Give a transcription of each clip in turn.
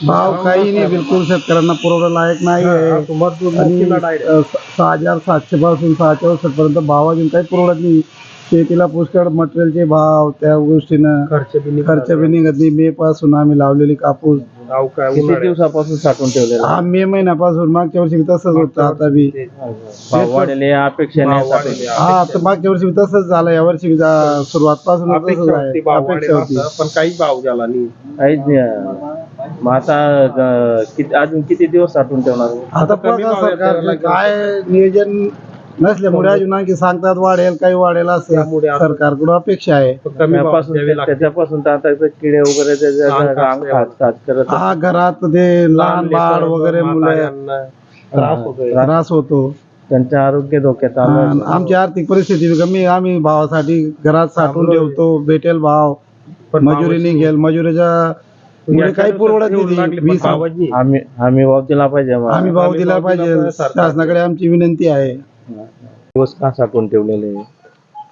भाव काही नाही, बिलकुल शेतकऱ्यांना पुरवठा लायक नाही आहे. आणि 6,700 पासून 664 पर्यंत भाव अजून काही पुरवठा नाही. शेतीला पुष्कळ मटेरियलचे भाव, त्या गोष्टीनं खर्च बी निघत नाही. मे पासून आम्ही लावलेली कापूस किती दिवसापासून साठवून ठेवलेला हा मे महिन्यापासून, मागच्या वर्षी बी तसंच होतं. आता बी भाव वाढेल या अपेक्षेने हा, तर मागच्या वर्षी बी तसंच झालं. या वर्षी बी सुरुवात पासून तसंच आहे. अपेक्षा होती पण काहीच भाव झाला नाही. काहीच नाही. मग आता अजून किती दिवस साठवून ठेवणार? आता बघा सरकारचं काय नियोजन नसल्यामुळे अजून आणखी सांगतात वाढेल, काही वाढेल, असं सरकारकडून अपेक्षा आहे. त्याच्यापासून तर आता किडे वगैरे करत हा, घरात ते लहान बाळ वगैरे मुलं त्रास होतो. त्यांचं आरोग्य धोक्यात आलं. आमची आर्थिक परिस्थिती बी कमी. आम्ही भावासाठी घरात साठवून ठेवतो. भेटेल भाव, मजुरी निघेल, मजुरीच्या मुळे काही पुरवठा नाही. आम्ही भाव दिला पाहिजे. आम्ही भाव दिला पाहिजे. शासनाकडे आमची विनंती आहे. दिवस का साठवून ठेवलेले?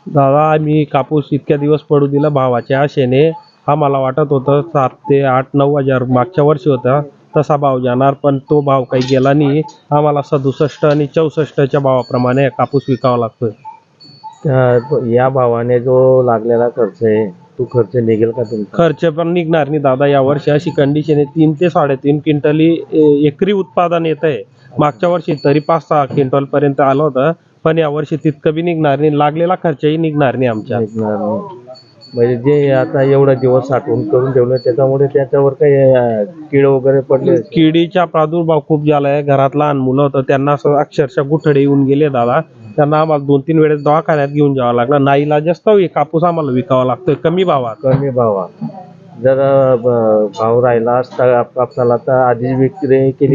दादा, आम्ही कापूस इतक्या दिवस पडू दिला भावाच्या आशेने. आम्हाला वाटत होतं 7 ते 8-9 हजार मागच्या वर्षी होता तसा भाव जाणार, पण तो भाव काही गेला नाही. आम्हाला 67 आणि 64च्या भावाप्रमाणे कापूस विकावा लागतोय. या भावाने जो लागलेला खर्च आहे, तो खर्च निघेल का तुमचा? खर्च पण निघणार नाही दादा. या वर्षी अशी कंडिशन आहे, 3 ते 3.5 क्विंटली एकरी उत्पादन येत आहे. मागच्या वर्षी तरी 5-6 क्विंटल पर्यंत आलं होतं, पण या वर्षी तितकं बी निघणार नाही. लागलेला खर्चही निघणार नाही आमच्या. म्हणजे जे आता एवढा दिवस साठवून करून ठेवलं त्याच्यामुळे त्याच्यावर काही कीड वगैरे पडले? किडीचा प्रादुर्भाव खूप झाला आहे. घरात लहान मुलं होतं, त्यांना असं अक्षरशः गुठळे येऊन गेले दादा. त्यांना आम्हाला 2-3 वेळेस दवाखान्यात घेऊन जावं लागलं. नाईलाजास्त कापूस आम्हाला विकावा लागतोय कमी भावात. जर भाव राहिला असता कापसाला तर आधीच विक्री केली.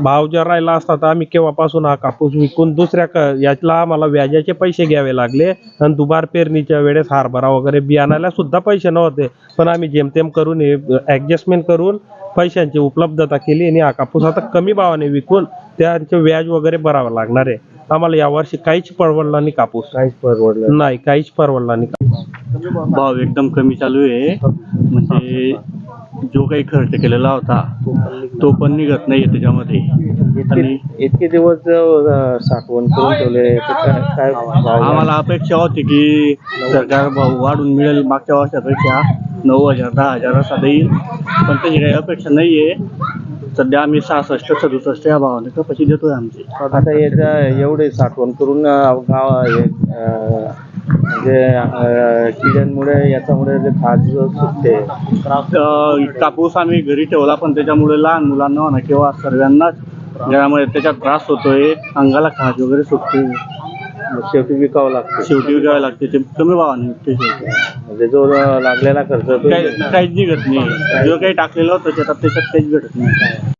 भाव जर राहिला असता तर आम्ही केव्हापासून हा कापूस विकून दुसऱ्या यातला आम्हाला व्याजाचे पैसे घ्यावे लागले. आणि दुबार पेरणीच्या वेळेस हरभरा वगैरे बियाणाला सुद्धा पैसे नव्हते, पण आम्ही जेमतेम करून ऍडजस्टमेंट करून पैशांची उपलब्धता केली आणि हा कापूस आता कमी भावाने विकून त्यांचे व्याज वगैरे भरावं लागणार आहे. आम्हाला यावर्षी काहीच परवडला नाही कापूस. काहीच परवडला नाही. भाव एकदम कमी चालू आहे. म्हणजे जो काही खर्च केलेला होता तो पण निघत नाही त्याच्यामध्ये. आणि इतके दिवस साठवण करून ठेवले, काय आम्हाला अपेक्षा होती की सरकार भाव वाढून मिळेल मागच्या वर्षापेक्षा 9,000-10,000 असा देईल, पण त्याची काही अपेक्षा नाही आहे. सध्या आम्ही 66-67 या भावाने कपाशी देतोय आमची. आता एवढे साठवण करून म्हणजे किड्यांमुळे याच्यामुळे खाज सुटते. कापूस आम्ही घरी ठेवला, पण त्याच्यामुळे लहान मुलांना म्हणा किंवा सर्वांनाच ज्यामुळे त्याचा त्रास होतोय, अंगाला खाज वगैरे सुटते. शेवटी विकावं लागते. ते कमी भावाने विकते. म्हणजे जो लागलेला खर्च काहीच निघत नाही. जो काही टाकलेलं होतं त्याच्यात काहीच भेटत नाही.